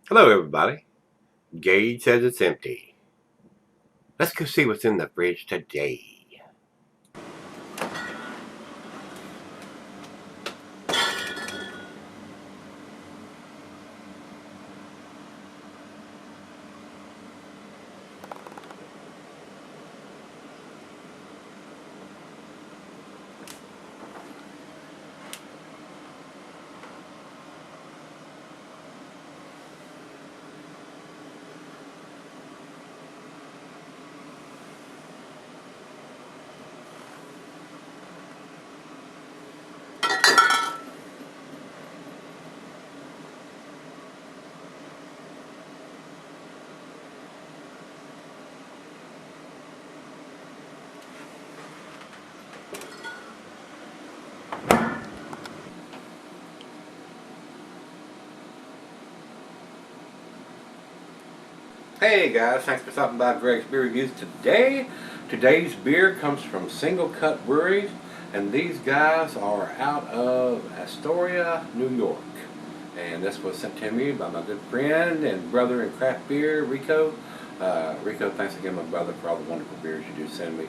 Hello, everybody. Gage says it's empty. Let's go see what's in the fridge today. Hey guys, thanks for stopping by Gregsbeerreviews today. Today's beer comes from Singlecut Brewing, and these guys are out of Astoria, New York. And this was sent to me by my good friend and brother in craft beer, Rico. Rico, thanks again, my brother, for all the wonderful beers you do send me.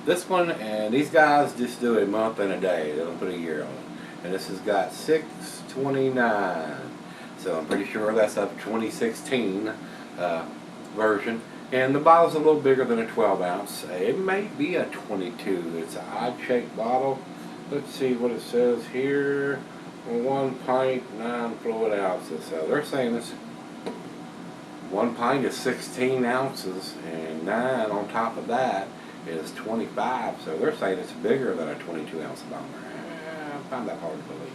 This one, and these guys just do a month and a day. They don't put a year on it. And this has got 629. So I'm pretty sure that's a 2016 version. And the bottle's a little bigger than a 12 ounce. It may be a 22. It's an odd shaped bottle. Let's see what it says here. 1 pint, 9 fluid ounces. So they're saying this 1 pint is 16 ounces, and 9 on top of that is 25. So they're saying it's bigger than a 22 ounce bottle. I find that hard to believe.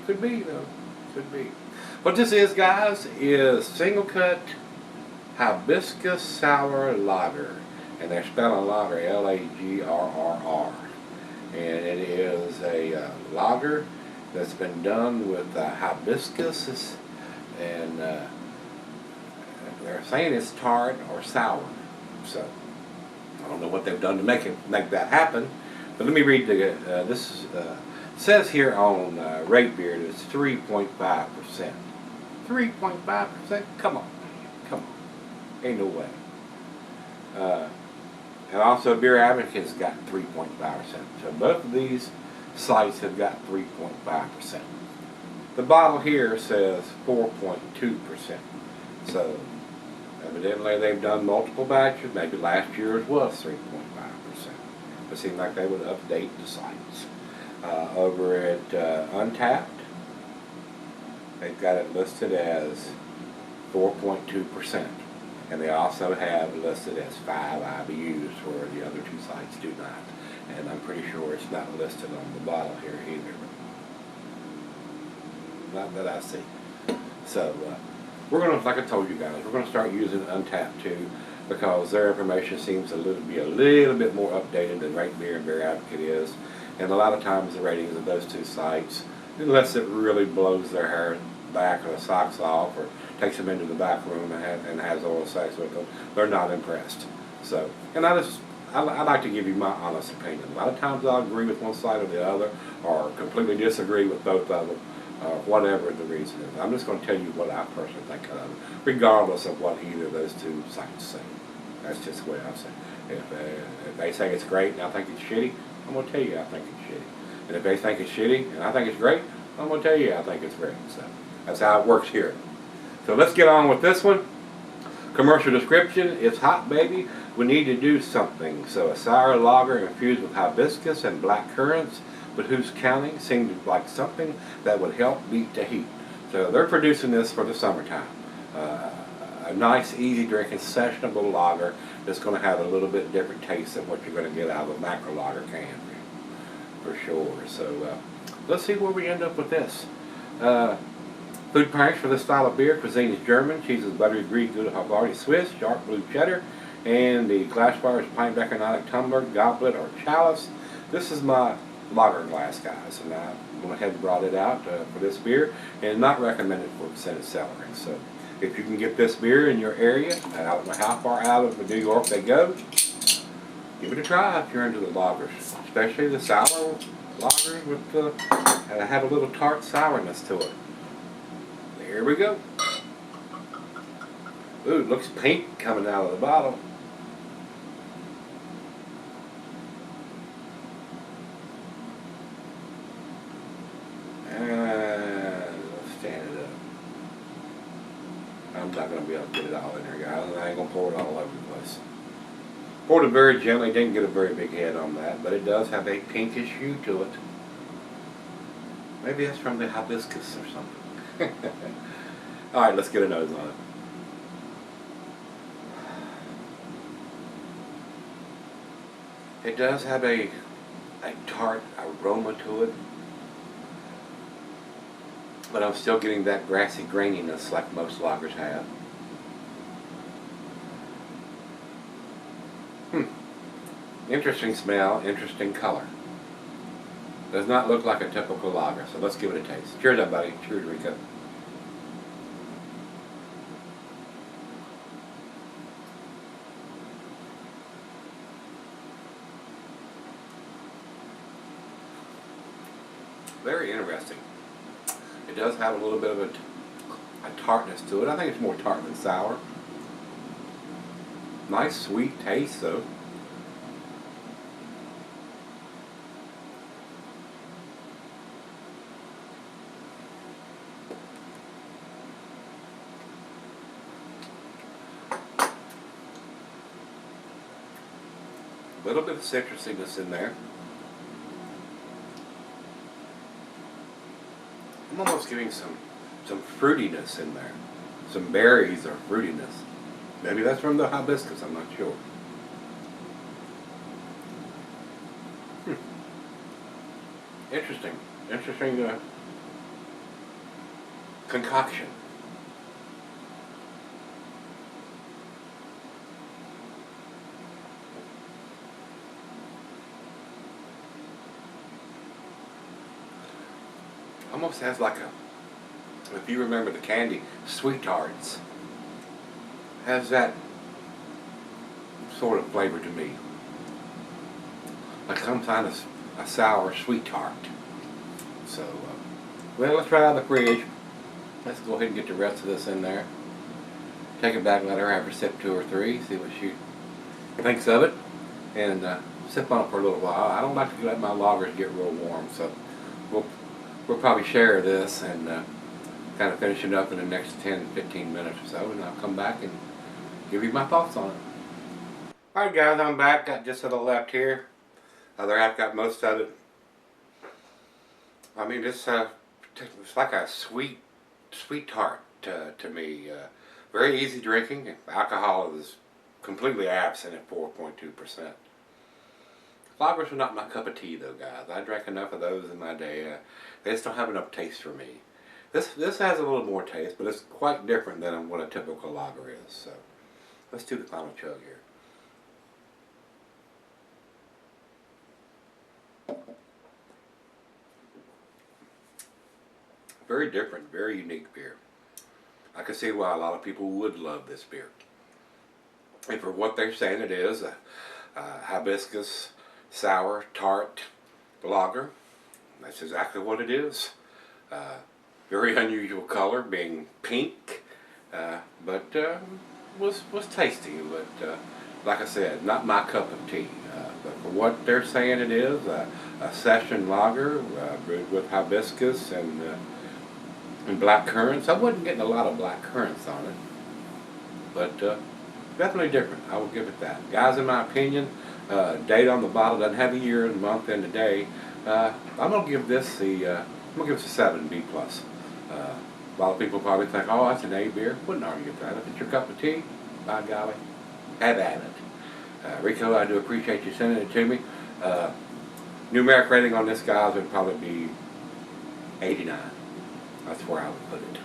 Could be though. Could be. What this is, guys, is Singlecut Hibiscus Sour Lagrrr, and they're spelling lager L-A-G-R-R-R, and it is a lager that's been done with hibiscus, and they're saying it's tart or sour. So I don't know what they've done to make that happen, but let me read this. Says here on Rate Beer that it's 3.5%. 3.5%? Come on. Come on. Ain't no way. And also Beer Advocate's got 3.5%. So both of these sites have got 3.5%. The bottle here says 4.2%. So evidently they've done multiple batches. Maybe last year's was 3.5%. It seemed like they would update the sites. Over at Untapped, they've got it listed as 4.2%, and they also have it listed as 5 IBUs, where the other two sites do not. And I'm pretty sure it's not listed on the bottle here either. Not that I see. So we're going to, like I told you guys, we're going to start using Untapped too, because their information seems to be a little bit more updated than Rate Beer and Beer Advocate is. And a lot of times the ratings of those two sites, unless it really blows their hair back or the socks off or takes them into the back room and has oral sex with them, they're not impressed. So, and I like to give you my honest opinion. A lot of times I'll agree with one side or the other, or completely disagree with both of them, whatever the reason is. I'm just going to tell you what I personally think of them, regardless of what either of those two sites say. That's just the way I say it. If they say it's great and I think it's shitty, I'm going to tell you I think it's shitty. And if they think it's shitty and I think it's great, I'm going to tell you I think it's great. So that's how it works here. So let's get on with this one. Commercial description: it's hot, baby. We need to do something. So a sour lager infused with hibiscus and black currants, but who's counting, seemed like something that would help beat the heat. So they're producing this for the summertime. A nice, easy drinking, sessionable lager that's going to have a little bit different taste than what you're going to get out of a macro lager can, for sure. So let's see where we end up with this. Food pairings for this style of beer: cuisine is German, cheese is buttery Brie, Gouda, Havarti, Swiss, dark blue cheddar, and the glass bar is pint decoratic tumbler, goblet, or chalice. This is my lager glass, guys, and I went ahead and brought it out for this beer, and not recommended for scented celery. So if you can get this beer in your area, I don't know how far out of New York they go, give it a try if you're into the lagers, especially the sour lagers with have a little tart sourness to it. Here we go. Ooh, it looks pink coming out of the bottle. Let's stand it up. I'm not going to be able to get it all in there, guys. I ain't going to pour it all over the place. Poured it very gently. Didn't get a very big head on that, but it does have a pinkish hue to it. Maybe that's from the hibiscus or something. Alright, let's get a nose on it. It does have a tart aroma to it, but I'm still getting that grassy graininess like most lagers have. Interesting smell, interesting color. Does not look like a typical lager, so let's give it a taste. Cheers up, buddy. Cheers, Rico. Very interesting. It does have a little bit of a tartness to it. I think it's more tart than sour. Nice sweet taste though. A little bit of citrusiness in there. I'm almost getting some fruitiness in there. Some berries or fruitiness. Maybe that's from the hibiscus, I'm not sure. Interesting. Interesting concoction. Almost has like a, if you remember the candy, Sweet Tarts, has that sort of flavor to me. Like some kind of a sour sweet tart. So, well, let's try it out of the fridge. Let's go ahead and get the rest of this in there. Take it back and let her have her sip 2 or 3, see what she thinks of it, and sip on it for a little while. I don't like to let my lagers get real warm, so we'll probably share this and kind of finish it up in the next 10-15 minutes or so, and I'll come back and give you my thoughts on it. Alright guys, I'm back. Got just to the left here. Other half got most of it. I mean, it's like a sweet tart to me. Very easy drinking. Alcohol is completely absent at 4.2%. Lagers are not my cup of tea though, guys. I drank enough of those in my day. They just don't have enough taste for me. This has a little more taste, but it's quite different than what a typical lager is. So let's do the final chug here. Very different, very unique beer. I can see why a lot of people would love this beer. And for what they're saying it is, a hibiscus sour tart lager. That's exactly what it is. Very unusual color, being pink, but was tasty. But like I said, not my cup of tea. But for what they're saying it is, a session lager brewed with hibiscus and black currants. I wasn't getting a lot of black currants on it, but definitely different. I will give it that. Guys, in my opinion, date on the bottle doesn't have a year and month and a day. I'm gonna give this a 7 B+. A lot of people probably think, oh, that's an A beer. Wouldn't argue with that. If it's your cup of tea, by golly, have at it. Rico, I do appreciate you sending it to me. Numeric rating on this, guys, would probably be 89. That's where I would put it.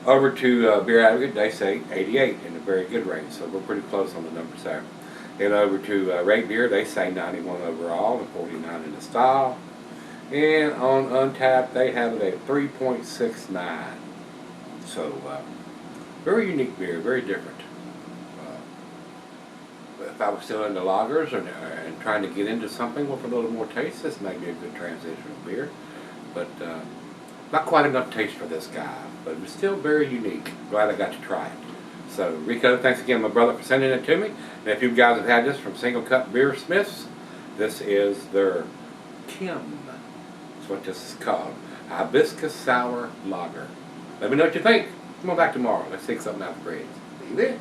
Over to Beer Advocate, they say 88 in a very good range, so we're pretty close on the numbers there. And over to Rate Beer, they say 91 overall and 49 in the style. And on Untappd, they have it at 3.69. So, very unique beer, very different. If I was still into lagers and trying to get into something with a little more taste, this may be a good transitional beer. But Not quite enough taste for this guy, but it was still very unique. Glad I got to try it. So, Rico, thanks again, my brother, for sending it to me. And if you guys have had this from Singlecut Beersmiths, this is their Kim. That's what this is called. Hibiscus Sour Lager. Let me know what you think. Come on back tomorrow. Let's take something out of the Gregs. See you then.